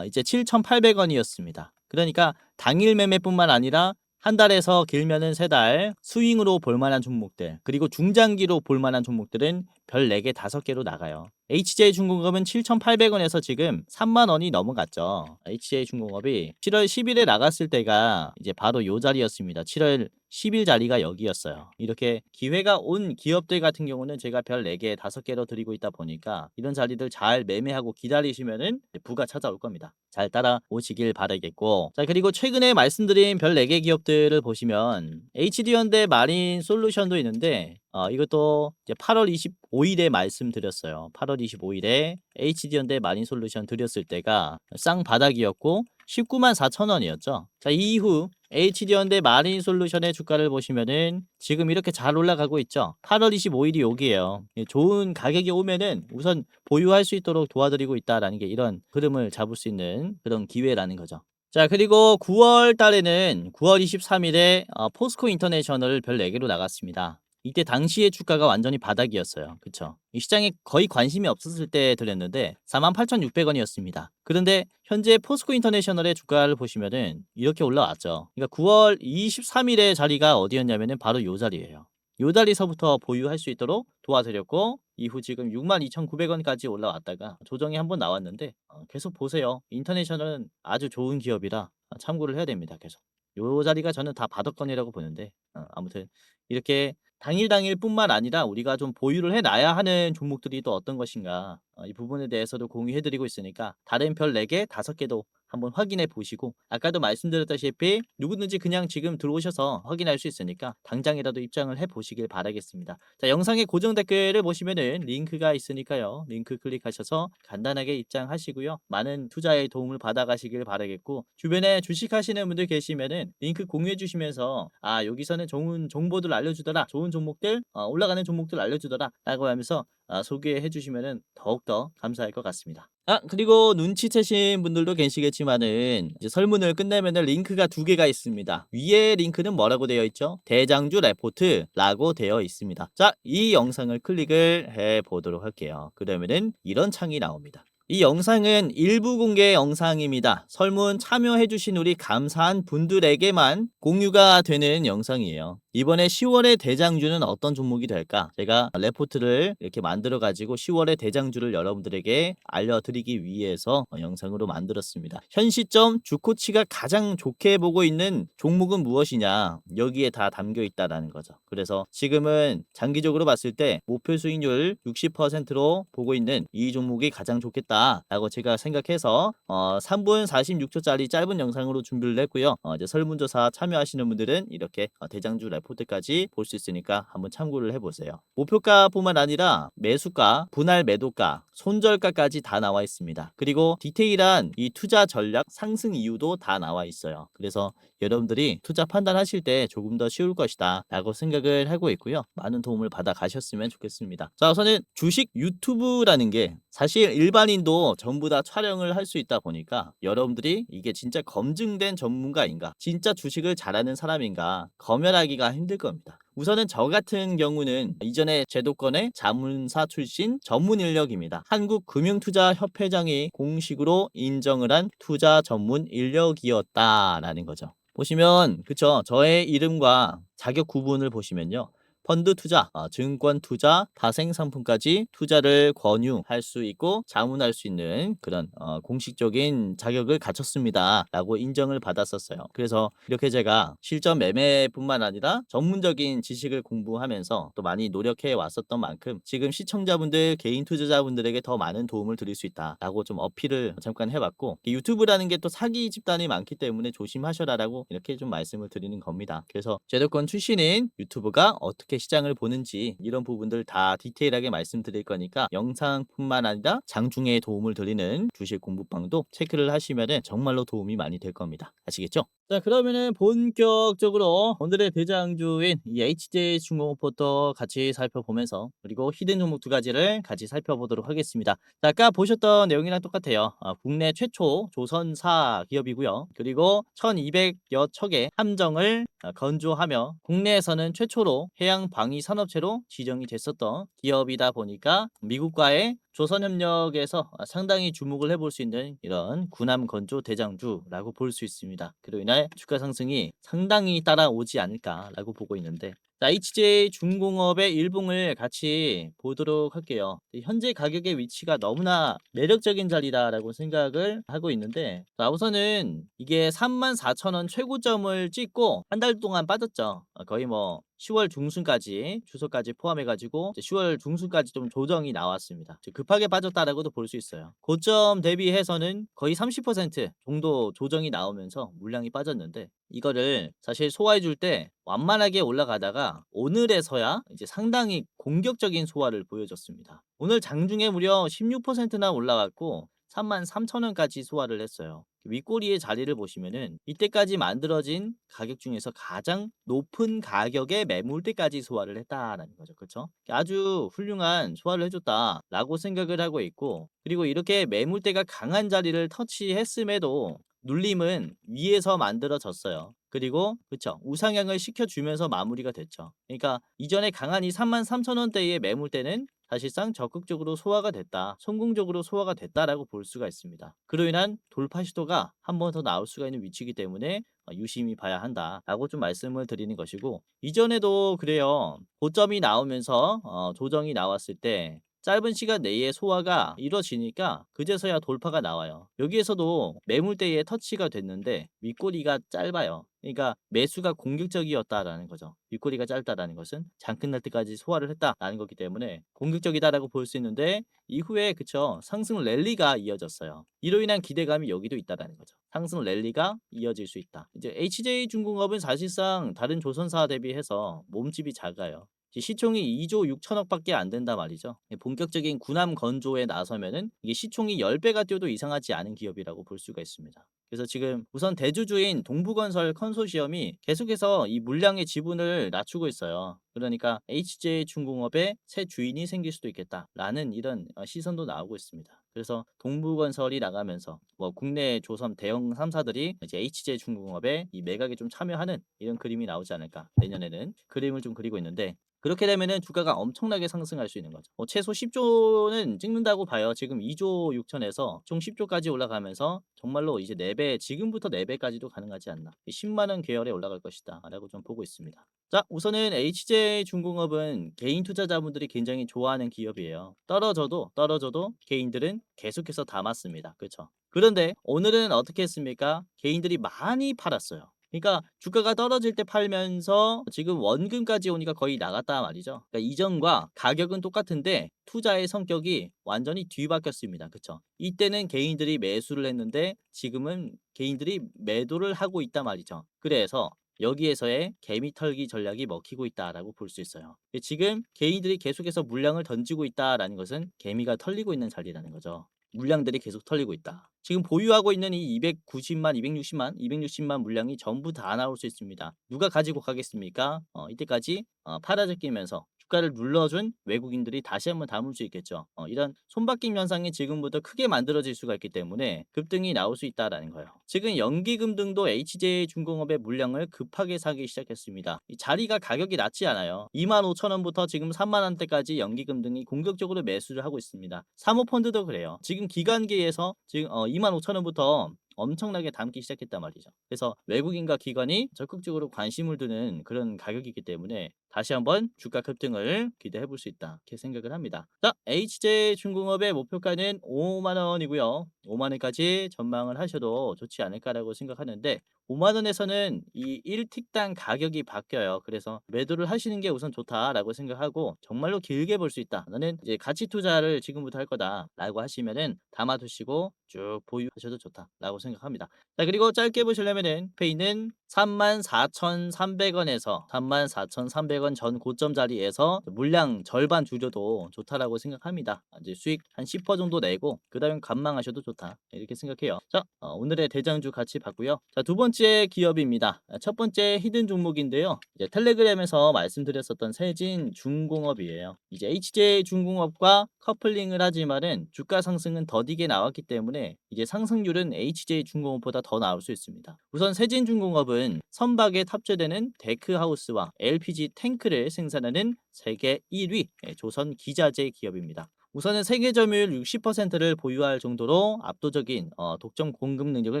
이제 7,800원이었습니다. 그러니까 당일 매매뿐만 아니라 한 달에서 길면은 3달 스윙으로 볼만한 종목들, 그리고 중장기로 볼만한 종목들은 별 4개, 5개로 나가요. HJ중공업은 7,800원에서 지금 3만원이 넘어갔죠. HJ중공업이 7월 10일에 나갔을 때가 이제 바로 요 자리였습니다. 7월 10일 자리가 여기였어요. 이렇게 기회가 온 기업들 같은 경우는 제가 별 4개, 5개로 드리고 있다 보니까 이런 자리들 잘 매매하고 기다리시면은 부가 찾아올 겁니다. 잘 따라오시길 바라겠고, 자, 그리고 최근에 말씀드린 별 4개 기업들을 보시면 HD현대 마린 솔루션도 있는데 이것도 이제 8월 25일에 말씀드렸어요. 8월 25일에 HD현대 마린 솔루션 드렸을 때가 쌍바닥이었고 19만 4천 원이었죠. 자, 이후 HD현대 마린 솔루션의 주가를 보시면은 지금 이렇게 잘 올라가고 있죠. 8월 25일이 여기에요. 좋은 가격이 오면은 우선 보유할 수 있도록 도와드리고 있다라는 게 이런 흐름을 잡을 수 있는 그런 기회라는 거죠. 자, 그리고 9월 달에는 9월 23일에 포스코 인터내셔널을 별 4개로 나갔습니다. 이때 당시의 주가가 완전히 바닥이었어요. 그쵸? 이 시장에 거의 관심이 없었을 때 드렸는데 48,600원이었습니다. 그런데 현재 포스코 인터내셔널의 주가를 보시면은 이렇게 올라왔죠. 그러니까 9월 23일의 자리가 어디였냐면은 바로 요 자리예요. 요 자리서부터 보유할 수 있도록 도와드렸고, 이후 지금 62,900원까지 올라왔다가 조정이 한번 나왔는데 계속 보세요. 인터내셔널은 아주 좋은 기업이라 참고를 해야 됩니다. 계속. 요 자리가 저는 다 바닥권이라고 보는데 아무튼 이렇게 당일 뿐만 아니라 우리가 좀 보유를 해놔야 하는 종목들이 또 어떤 것인가, 이 부분에 대해서도 공유해 드리고 있으니까 다른 별 4개, 5개도 한번 확인해 보시고, 아까도 말씀드렸다시피 누구든지 그냥 지금 들어오셔서 확인할 수 있으니까 당장이라도 입장을 해 보시길 바라겠습니다. 자, 영상의 고정 댓글을 보시면은 링크가 있으니까요. 링크 클릭하셔서 간단하게 입장하시고요. 많은 투자에 도움을 받아가시길 바라겠고, 주변에 주식하시는 분들 계시면은 링크 공유해 주시면서 여기서는 좋은 정보들 알려주더라, 좋은 종목들, 올라가는 종목들 알려주더라 라고 하면서 소개해 주시면은 더욱더 감사할 것 같습니다. 그리고 눈치채신 분들도 계시겠지만은 이제 설문을 끝내면은 링크가 2개가 있습니다. 위에 링크는 뭐라고 되어 있죠? 대장주 레포트라고 되어 있습니다. 자, 이 영상을 클릭을 해 보도록 할게요. 그러면은 이런 창이 나옵니다. 이 영상은 일부 공개 영상입니다. 설문 참여해주신 우리 감사한 분들에게만 공유가 되는 영상이에요. 이번에 10월의 대장주는 어떤 종목이 될까? 제가 레포트를 이렇게 만들어 가지고 10월의 대장주를 여러분들에게 알려드리기 위해서 영상으로 만들었습니다. 현 시점 주코치가 가장 좋게 보고 있는 종목은 무엇이냐, 여기에 다 담겨 있다라는 거죠. 그래서 지금은 장기적으로 봤을 때 목표 수익률 60%로 보고 있는 이 종목이 가장 좋겠다 라고 제가 생각해서 3분 46초짜리 짧은 영상으로 준비를 했고요. 이제 설문조사 참여하시는 분들은 이렇게 대장주 레포트까지 볼 수 있으니까 한번 참고를 해보세요. 목표가뿐만 아니라 매수가, 분할 매도가, 손절가까지 다 나와 있습니다. 그리고 디테일한 이 투자 전략 상승 이유도 다 나와 있어요. 그래서 여러분들이 투자 판단하실 때 조금 더 쉬울 것이다 라고 생각을 하고 있고요. 많은 도움을 받아 가셨으면 좋겠습니다. 자, 우선은 주식 유튜브라는 게 사실 일반인도 전부 다 촬영을 할 수 있다 보니까 여러분들이 이게 진짜 검증된 전문가인가, 진짜 주식을 잘하는 사람인가 검열하기가 힘들 겁니다. 우선은 저 같은 경우는 이전에 제도권의 자문사 출신 전문 인력입니다. 한국금융투자협회장이 공식으로 인정을 한 투자 전문 인력이었다라는 거죠. 보시면 그쵸, 저의 이름과 자격 구분을 보시면요, 펀드 투자, 증권 투자, 파생 상품까지 투자를 권유할 수 있고 자문할 수 있는 그런 공식적인 자격을 갖췄습니다라고 인정을 받았었어요. 그래서 이렇게 제가 실전 매매뿐만 아니라 전문적인 지식을 공부하면서 또 많이 노력해 왔었던 만큼 지금 시청자분들, 개인 투자자분들에게 더 많은 도움을 드릴 수 있다라고 좀 어필을 잠깐 해봤고, 유튜브라는 게 또 사기 집단이 많기 때문에 조심하셔라라고 이렇게 좀 말씀을 드리는 겁니다. 그래서 제도권 출신인 유튜브가 어떻게 시장을 보는지 이런 부분들 다 디테일하게 말씀드릴 거니까 영상뿐만 아니라 장중에 도움을 드리는 주식 공부방도 체크를 하시면은 정말로 도움이 많이 될 겁니다. 아시겠죠? 자, 그러면은 본격적으로 오늘의 대장주인 이 HJ중공업부터 같이 살펴보면서 그리고 히든 종목 두 가지를 같이 살펴보도록 하겠습니다. 자, 아까 보셨던 내용이랑 똑같아요. 국내 최초 조선사 기업이고요. 그리고 1200여 척의 함정을 건조하며 국내에서는 최초로 해양 방위 산업체로 지정이 됐었던 기업이다 보니까 미국과의 조선협력에서 상당히 주목을 해볼 수 있는 이런 군함 건조 대장주라고 볼 수 있습니다. 그로 인해 주가 상승이 상당히 따라오지 않을까라고 보고 있는데, 자, HJ중공업의 일봉을 같이 보도록 할게요. 현재 가격의 위치가 너무나 매력적인 자리다라고 생각을 하고 있는데, 자, 우선은 이게 34,000원 최고점을 찍고 한 달 동안 빠졌죠. 거의 뭐 10월 중순까지 주소까지 포함해가지고 10월 중순까지 좀 조정이 나왔습니다. 급하게 빠졌다라고도 볼 수 있어요. 고점 대비해서는 거의 30% 정도 조정이 나오면서 물량이 빠졌는데, 이거를 사실 소화해줄 때 완만하게 올라가다가 오늘에서야 이제 상당히 공격적인 소화를 보여줬습니다. 오늘 장중에 무려 16%나 올라갔고 33,000원까지 소화를 했어요. 윗꼬리의 자리를 보시면은 이때까지 만들어진 가격 중에서 가장 높은 가격의 매물대까지 소화를 했다라는 거죠. 그렇죠? 아주 훌륭한 소화를 해줬다라고 생각을 하고 있고, 그리고 이렇게 매물대가 강한 자리를 터치했음에도 눌림은 위에서 만들어졌어요. 그리고 그쵸, 우상향을 시켜주면서 마무리가 됐죠. 그러니까 이전에 강한 이 33,000원대의 매물대는 사실상 적극적으로 소화가 됐다, 성공적으로 소화가 됐다라고 볼 수가 있습니다. 그로 인한 돌파 시도가 한 번 더 나올 수가 있는 위치이기 때문에 유심히 봐야 한다라고 좀 말씀을 드리는 것이고, 이전에도 그래요. 고점이 나오면서 조정이 나왔을 때 짧은 시간 내에 소화가 이루어지니까 그제서야 돌파가 나와요. 여기에서도 매물대에 터치가 됐는데 윗꼬리가 짧아요. 그러니까 매수가 공격적이었다라는 거죠. 윗꼬리가 짧다라는 것은 장 끝날 때까지 소화를 했다라는 거기 때문에 공격적이다라고 볼 수 있는데, 이후에 그쵸, 상승 랠리가 이어졌어요. 이로 인한 기대감이 여기도 있다라는 거죠. 상승 랠리가 이어질 수 있다. 이제 HJ중공업은 사실상 다른 조선사 대비해서 몸집이 작아요. 시총이 2조 6천억밖에 안 된단 말이죠. 본격적인 군함 건조에 나서면은 이게 시총이 10배가 뛰어도 이상하지 않은 기업이라고 볼 수가 있습니다. 그래서 지금 우선 대주주인 동부건설 컨소시엄이 계속해서 이 물량의 지분을 낮추고 있어요. 그러니까 HJ중공업의 새 주인이 생길 수도 있겠다라는 이런 시선도 나오고 있습니다. 그래서 동부건설이 나가면서 뭐 국내 조선 대형 3사들이 이제 HJ중공업에 이 매각에 좀 참여하는 이런 그림이 나오지 않을까, 내년에는 그림을 좀 그리고 있는데, 그렇게 되면은 주가가 엄청나게 상승할 수 있는 거죠. 최소 10조는 찍는다고 봐요. 지금 2조 6천에서 총 10조까지 올라가면서 정말로 이제 4배, 지금부터 4배까지도 가능하지 않나. 10만 원 계열에 올라갈 것이다 라고 좀 보고 있습니다. 자, 우선은 HJ중공업은 개인 투자자분들이 굉장히 좋아하는 기업이에요. 떨어져도 개인들은 계속해서 담았습니다. 그렇죠? 그런데 오늘은 어떻게 했습니까? 개인들이 많이 팔았어요. 그러니까 주가가 떨어질 때 팔면서 지금 원금까지 오니까 거의 나갔다 말이죠. 그러니까 이전과 가격은 똑같은데 투자의 성격이 완전히 뒤바뀌었습니다. 그쵸? 이때는 개인들이 매수를 했는데 지금은 개인들이 매도를 하고 있단 말이죠. 그래서 여기에서의 개미 털기 전략이 먹히고 있다라고 볼 수 있어요. 지금 개인들이 계속해서 물량을 던지고 있다라는 것은 개미가 털리고 있는 자리라는 거죠. 물량들이 계속 털리고 있다. 지금 보유하고 있는 이 290만, 260만 물량이 전부 다 나올 수 있습니다. 누가 가지고 가겠습니까? 이때까지 팔아제끼면서 주가를 눌러준 외국인들이 다시 한번 담을 수 있겠죠. 이런 손바뀜 현상이 지금부터 크게 만들어질 수가 있기 때문에 급등이 나올 수 있다라는 거예요. 지금 연기금등도 HJ중공업의 물량을 급하게 사기 시작했습니다. 이 자리가 가격이 낮지 않아요. 25,000원부터 지금 3만 원대까지 연기금등이 공격적으로 매수를 하고 있습니다. 사모펀드도 그래요. 지금 기관계에서 지금 25,000원부터 엄청나게 담기 시작했단 말이죠. 그래서 외국인과 기관이 적극적으로 관심을 두는 그런 가격이기 때문에 다시 한번 주가 급등을 기대해 볼 수 있다. 이렇게 생각을 합니다. 자, HJ중공업의 목표가는 5만 원이고요. 5만 원까지 전망을 하셔도 좋지 않을까라고 생각하는데 5만 원에서는 이 1틱당 가격이 바뀌어요. 그래서 매도를 하시는 게 우선 좋다라고 생각하고 정말로 길게 볼 수 있다. 너는 이제 가치 투자를 지금부터 할 거다라고 하시면은 담아두시고 쭉 보유하셔도 좋다라고 생각합니다. 자, 그리고 짧게 보시려면은 페이는 34,300원에서 34,300원 전 고점 자리에서 물량 절반 줄여도 좋다라고 생각합니다. 이제 수익 한 10% 정도 내고 그다음에 관망하셔도 좋다. 이렇게 생각해요. 자, 오늘의 대장주 같이 봤고요. 자, 두 번째 기업입니다. 첫 번째 히든 종목인데요. 이제 텔레그램에서 말씀드렸었던 세진중공업이에요. 이제 HJ중공업과 커플링을 하지만은 주가 상승은 더디게 나왔기 때문에 이제 상승률은 HJ중공업보다 더 나올 수 있습니다. 우선 세진중공업은 선박에 탑재되는 데크하우스와 LPG 탱크를 생산하는 세계 1위 조선 기자재 기업입니다. 우선은 세계 점유율 60%를 보유할 정도로 압도적인 독점 공급 능력을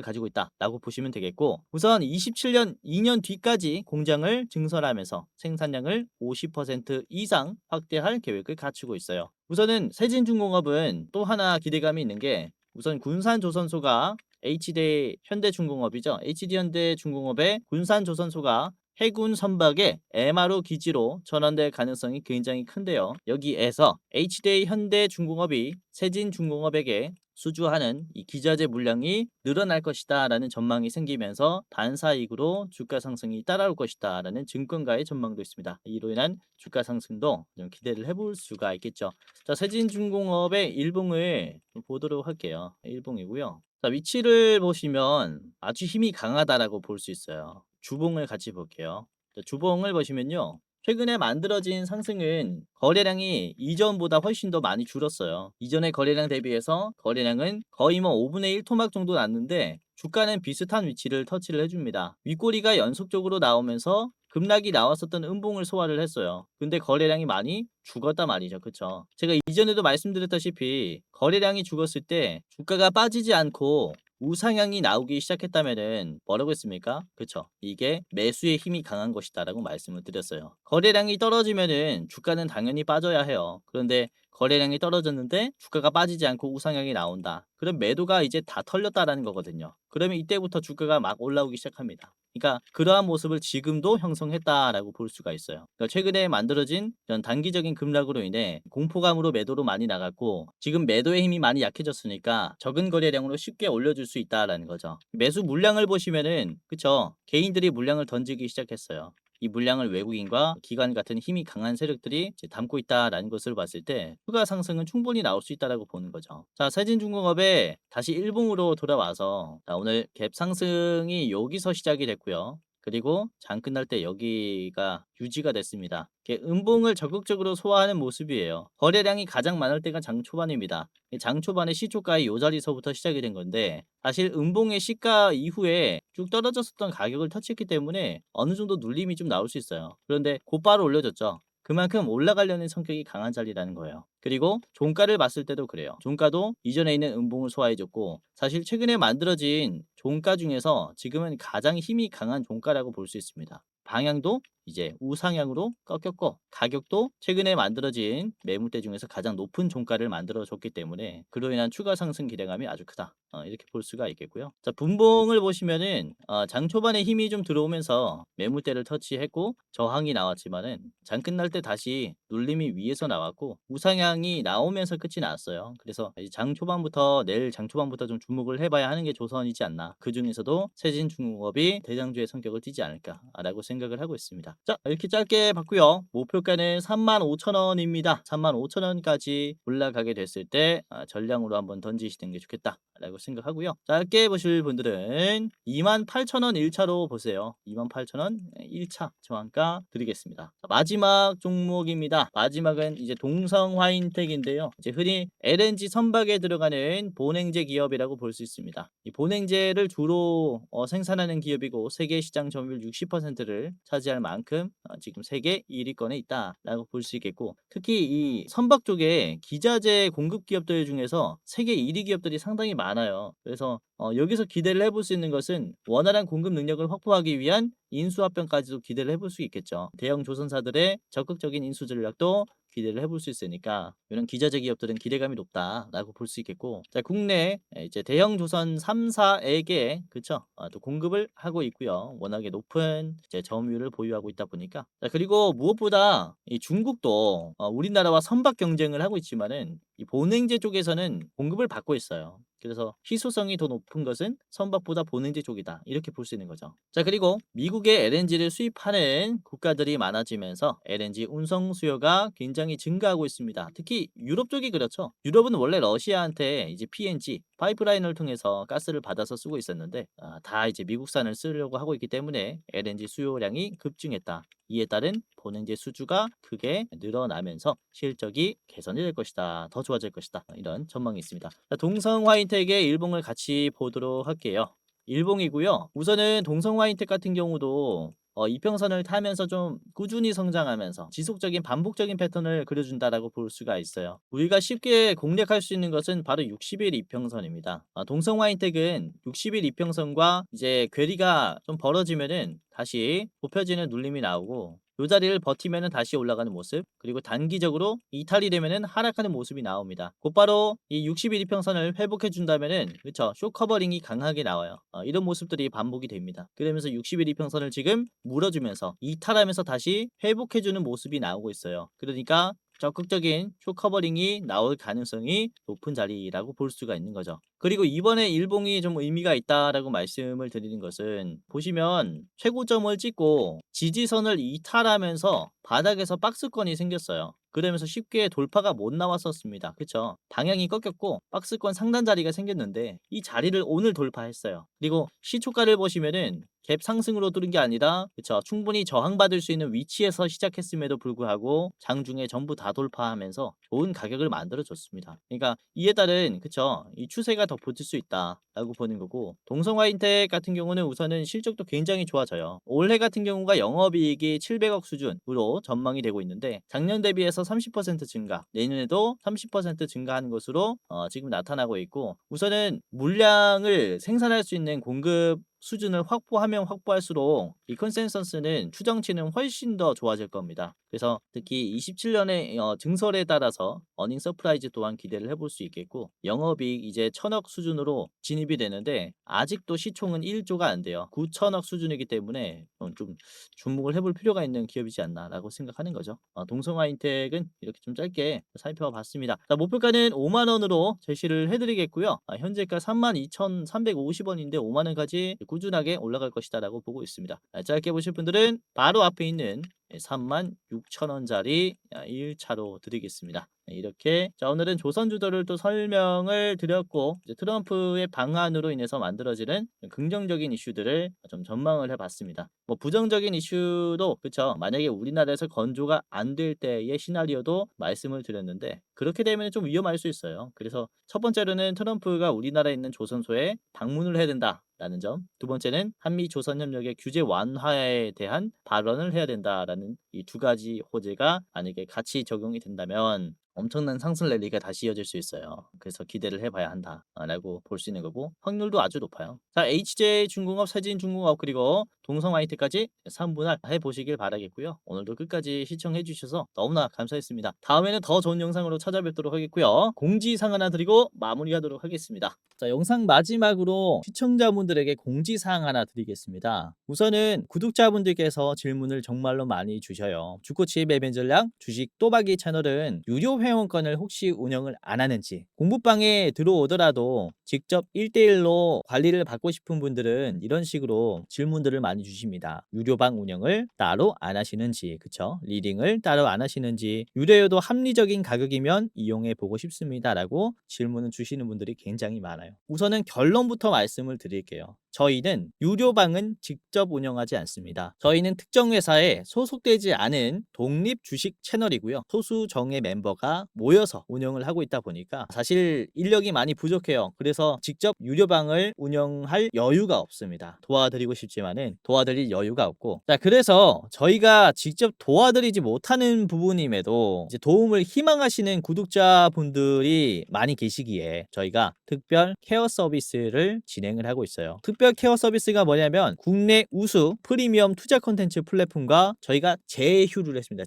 가지고 있다라고 보시면 되겠고, 우선 27년 2년 뒤까지 공장을 증설하면서 생산량을 50% 이상 확대할 계획을 갖추고 있어요. 우선은 세진중공업은 또 하나 기대감이 있는 게, 우선 군산조선소가 HD 현대중공업이죠. HD현대중공업의 군산조선소가 해군 선박의 MRO 기지로 전환될 가능성이 굉장히 큰데요. 여기에서 HD 현대중공업이 세진중공업에게 수주하는 이 기자재 물량이 늘어날 것이다 라는 전망이 생기면서 반사이익으로 주가 상승이 따라올 것이다 라는 증권가의 전망도 있습니다. 이로 인한 주가 상승도 좀 기대를 해볼 수가 있겠죠. 자, 세진중공업의 일봉을 보도록 할게요. 일봉이고요. 자, 위치를 보시면 아주 힘이 강하다라고 볼 수 있어요. 주봉을 같이 볼게요. 자, 주봉을 보시면요. 최근에 만들어진 상승은 거래량이 이전보다 훨씬 더 많이 줄었어요. 이전의 거래량 대비해서 거래량은 거의 뭐 5분의 1 토막 정도 났는데 주가는 비슷한 위치를 터치를 해줍니다. 윗꼬리가 연속적으로 나오면서 급락이 나왔었던 음봉을 소화를 했어요. 근데 거래량이 많이 죽었단 말이죠. 그쵸? 제가 이전에도 말씀드렸다시피 거래량이 죽었을 때 주가가 빠지지 않고 우상향이 나오기 시작했다면은 뭐라고 했습니까? 그쵸? 이게 매수의 힘이 강한 것이다라고 말씀을 드렸어요. 거래량이 떨어지면은 주가는 당연히 빠져야 해요. 그런데 거래량이 떨어졌는데 주가가 빠지지 않고 우상향이 나온다. 그럼 매도가 이제 다 털렸다라는 거거든요. 그러면 이때부터 주가가 막 올라오기 시작합니다. 그러니까 그러한 모습을 지금도 형성했다라고 볼 수가 있어요. 그러니까 최근에 만들어진 이런 단기적인 급락으로 인해 공포감으로 매도로 많이 나갔고, 지금 매도의 힘이 많이 약해졌으니까 적은 거래량으로 쉽게 올려줄 수 있다라는 거죠. 매수 물량을 보시면은 그쵸? 개인들이 물량을 던지기 시작했어요. 이 물량을 외국인과 기관 같은 힘이 강한 세력들이 이제 담고 있다라는 것을 봤을 때 추가 상승은 충분히 나올 수 있다라고 보는 거죠. 자, 세진중공업에 다시 일봉으로 돌아와서, 자, 오늘 갭 상승이 여기서 시작이 됐고요. 그리고 장 끝날 때 여기가 유지가 됐습니다. 이게 음봉을 적극적으로 소화하는 모습이에요. 거래량이 가장 많을 때가 장 초반입니다. 이 장 초반에 시초가의 요 자리서부터 시작이 된 건데, 사실 음봉의 시가 이후에 쭉 떨어졌었던 가격을 터치했기 때문에 어느 정도 눌림이 좀 나올 수 있어요. 그런데 곧바로 올려줬죠. 그만큼 올라가려는 성격이 강한 자리라는 거예요. 그리고 종가를 봤을 때도 그래요. 종가도 이전에 있는 음봉을 소화해줬고, 사실 최근에 만들어진 종가 중에서 지금은 가장 힘이 강한 종가라고 볼 수 있습니다. 방향도 이제 우상향으로 꺾였고, 가격도 최근에 만들어진 매물대 중에서 가장 높은 종가를 만들어 줬기 때문에 그로 인한 추가 상승 기대감이 아주 크다. 이렇게 볼 수가 있겠고요. 자, 분봉을 보시면은 장 초반에 힘이 좀 들어오면서 매물대를 터치했고 저항이 나왔지만은 장 끝날 때 다시 눌림이 위에서 나왔고 우상향이 나오면서 끝이 났어요. 그래서 이제 장 초반부터, 내일 장 초반부터 좀 주목을 해봐야 하는 게 조선이지 않나. 그 중에서도 세진중공업이 대장주의 성격을 띠지 않을까라고 생각을 하고 있습니다. 자, 이렇게 짧게 봤고요. 목표가는 35,000원입니다. 35,000원까지 올라가게 됐을 때 전량으로 한번 던지시는 게 좋겠다라고 생각하고요. 짧게 보실 분들은 28,000원 1차로 보세요. 28,000원 1차 저항가 드리겠습니다. 자, 마지막 종목입니다. 마지막은 이제 동성화인텍인데요. 이제 흔히 LNG 선박에 들어가는 본행제 기업이라고 볼 수 있습니다. 이 본행제를 주로 생산하는 기업이고 세계 시장 점유율 60%를 차지할 만큼 지금 세계 1위권에 있다라고 볼 수 있겠고, 특히 이 선박 쪽에 기자재 공급 기업들 중에서 세계 1위 기업들이 상당히 많아요. 그래서 여기서 기대를 해볼 수 있는 것은 원활한 공급 능력을 확보하기 위한 인수합병까지도 기대를 해볼 수 있겠죠. 대형 조선사들의 적극적인 인수 전략도 기대를 해볼 수 있으니까 이런 기자재 기업들은 기대감이 높다라고 볼 수 있겠고, 자, 국내 이제 대형 조선 3사에게 그쵸, 또 공급을 하고 있고요. 워낙에 높은 이제 점유율을 보유하고 있다 보니까. 자, 그리고 무엇보다 이 중국도 우리나라와 선박 경쟁을 하고 있지만은 이 본행제 쪽에서는 공급을 받고 있어요. 그래서 희소성이 더 높은 것은 선박보다 본행제 쪽이다, 이렇게 볼 수 있는 거죠. 자, 그리고 미국의 LNG를 수입하는 국가들이 많아지면서 LNG 운송 수요가 굉장히 증가하고 있습니다. 특히 유럽 쪽이 그렇죠. 유럽은 원래 러시아한테 이제 PNG 파이프라인을 통해서 가스를 받아서 쓰고 있었는데 다 이제 미국산을 쓰려고 하고 있기 때문에 LNG 수요량이 급증했다. 이에 따른 본행제 수주가 크게 늘어나면서 실적이 개선이 될 것이다. 더 좋아질 것이다. 이런 전망이 있습니다. 자, 동성화인텍의 일봉을 같이 보도록 할게요. 일봉이고요. 우선은 동성화인텍 같은 경우도 이평선을 타면서 좀 꾸준히 성장하면서 지속적인 반복적인 패턴을 그려준다라고 볼 수가 있어요. 우리가 쉽게 공략할 수 있는 것은 바로 60일 이평선입니다. 동성화인텍은 60일 이평선과 이제 괴리가 좀 벌어지면은 다시 좁혀지는 눌림이 나오고, 요 자리를 버티면은 다시 올라가는 모습, 그리고 단기적으로 이탈이 되면은 하락하는 모습이 나옵니다. 곧바로 이 60일 이평선을 회복해 준다면은 그쵸, 쇼 커버링이 강하게 나와요. 이런 모습들이 반복이 됩니다. 그러면서 60일 이평선을 지금 물어주면서 이탈하면서 다시 회복해 주는 모습이 나오고 있어요. 그러니까 적극적인 쇼 커버링이 나올 가능성이 높은 자리라고 볼 수가 있는 거죠. 그리고 이번에 일봉이 좀 의미가 있다라고 말씀을 드리는 것은, 보시면 최고점을 찍고 지지선을 이탈하면서 바닥에서 박스권이 생겼어요. 그러면서 쉽게 돌파가 못 나왔었습니다. 그쵸? 방향이 꺾였고 박스권 상단 자리가 생겼는데 이 자리를 오늘 돌파했어요. 그리고 시초가를 보시면은 갭 상승으로 뚫은 게 아니라 그쵸, 충분히 저항받을 수 있는 위치에서 시작했음에도 불구하고 장중에 전부 다 돌파하면서 좋은 가격을 만들어 줬습니다. 그러니까 이에 따른 그쵸, 이 추세가 더 버틸 수 있다라고 보는 거고, 동성화인텍 같은 경우는 우선은 실적도 굉장히 좋아져요. 올해 같은 경우가 영업이익이 700억 수준으로 전망이 되고 있는데 작년 대비해서 30% 증가, 내년에도 30% 증가하는 것으로 지금 나타나고 있고, 우선은 물량을 생산할 수 있는 공급 수준을 확보하면 확보할수록 이 컨센서스는 추정치는 훨씬 더 좋아질 겁니다. 그래서 특히 27년의 증설에 따라서 어닝 서프라이즈 또한 기대를 해볼 수 있겠고, 영업이익 이제 1000억 수준으로 진입이 되는데 아직도 시총은 1조가 안 돼요. 9천억 수준이기 때문에 좀 주목을 해볼 필요가 있는 기업이지 않나라고 생각하는 거죠. 동성화인텍은 이렇게 좀 짧게 살펴봤습니다. 자, 목표가는 5만 원으로 제시를 해드리겠고요. 현재가 32,350원인데 5만 원까지 꾸준하게 올라갈 것이다라고 보고 있습니다. 짧게 보실 분들은 바로 앞에 있는 36,000원짜리 1차로 드리겠습니다. 이렇게 자, 오늘은 조선주도를 또 설명을 드렸고, 이제 트럼프의 방한으로 인해서 만들어지는 긍정적인 이슈들을 좀 전망을 해봤습니다. 뭐 부정적인 이슈도 그쵸, 만약에 우리나라에서 건조가 안 될 때의 시나리오도 말씀을 드렸는데 그렇게 되면 좀 위험할 수 있어요. 그래서 첫 번째로는 트럼프가 우리나라에 있는 조선소에 방문을 해야 된다라는 점, 두 번째는 한미 조선 협력의 규제 완화에 대한 발언을 해야 된다라는 이 두 가지 호재가 만약에 같이 적용이 된다면 엄청난 상승 랠리가 다시 이어질 수 있어요. 그래서 기대를 해봐야 한다라고 볼 수 있는 거고, 확률도 아주 높아요. 자, HJ중공업, 세진중공업, 그리고 동성화이트까지 3분할 해보시길 바라겠고요. 오늘도 끝까지 시청해 주셔서 너무나 감사했습니다. 다음에는 더 좋은 영상으로 찾아뵙도록 하겠고요. 공지사항 하나 드리고 마무리하도록 하겠습니다. 자, 영상 마지막으로 시청자분들에게 공지사항 하나 드리겠습니다. 우선은 구독자분들께서 질문을 정말로 많이 주셔요. 주코치 매매 전략 주식 또박이 채널은 유료 회원권을 혹시 운영을 안 하는지, 공부방에 들어오더라도 직접 1대1로 관리를 받고 싶은 분들은 이런 식으로 질문들을 많이 주십니다. 유료방 운영을 따로 안 하시는지, 그쵸? 리딩을 따로 안 하시는지, 유료여도 합리적인 가격이면 이용해 보고 싶습니다 라고 질문을 주시는 분들이 굉장히 많아요. 우선은 결론부터 말씀을 드릴게요. 저희는 유료방은 직접 운영하지 않습니다. 저희는 특정 회사에 소속되지 않은 독립 주식 채널이고요. 소수 정예 멤버가 모여서 운영을 하고 있다 보니까 사실 인력이 많이 부족해요. 그래서 직접 유료방을 운영할 여유가 없습니다. 도와드리고 싶지만은 도와드릴 여유가 없고, 자, 그래서 저희가 직접 도와드리지 못하는 부분임에도 이제 도움을 희망하시는 구독자분들이 많이 계시기에 저희가 특별 케어 서비스를 진행을 하고 있어요. 특별 케어 서비스가 뭐냐면 국내 우수 프리미엄 투자 콘텐츠 플랫폼과 저희가 제휴를 했습니다.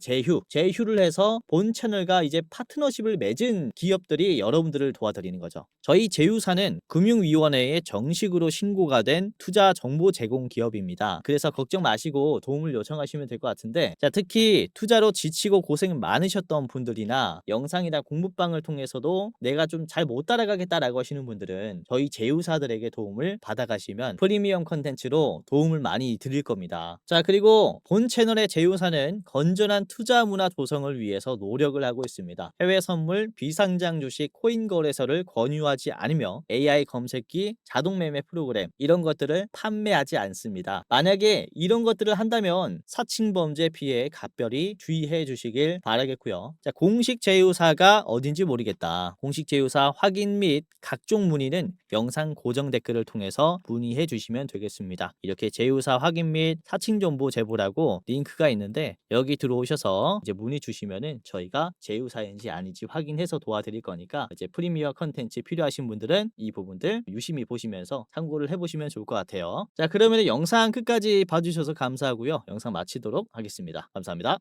제휴를 해서 본 채널과 이제 파트너십을 맺은 기업들이 여러분들을 도와드리는 거죠. 저희 제휴사는 금융위원회에 정식으로 신고가 된 투자 정보 제공 기업입니다. 그래서 걱정 마시고 도움을 요청하시면 될 것 같은데, 자, 특히 투자로 지치고 고생 많으셨던 분들이나 영상이나 공부방을 통해서도 내가 좀 잘 못 따라가겠다라고 하시는 분들은 저희 제휴사들에게 도움을 받아가시면 프리미엄 컨텐츠로 도움을 많이 드릴 겁니다. 자, 그리고 본 채널의 제휴사는 건전한 투자 문화 조성을 위해서 노력을 하고 있습니다. 해외 선물, 비상장 주식, 코인 거래소를 권유하지 않으며 AI 검색기, 자동 매매 프로그램 이런 것들을 판매하지 않습니다. 만약에 이런 것들을 한다면 사칭 범죄 피해에 각별히 주의해 주시길 바라겠고요. 자, 공식 제휴사가 어딘지 모르겠다. 공식 제휴사 확인 및 각종 문의는 영상 고정 댓글을 통해서 문의해 주시면 되겠습니다. 이렇게 제휴사 확인 및 사칭 정보 제보라고 링크가 있는데 여기 들어오셔서 이제 문의 주시면은 저희가 제휴사인지 아닌지 확인해서 도와드릴 거니까 이제 프리미어 컨텐츠 필요하신 분들은 이 부분들 유심히 보시면서 참고를 해보시면 좋을 것 같아요. 자, 그러면 영상 끝까지 봐주셔서 감사하고요. 영상 마치도록 하겠습니다. 감사합니다.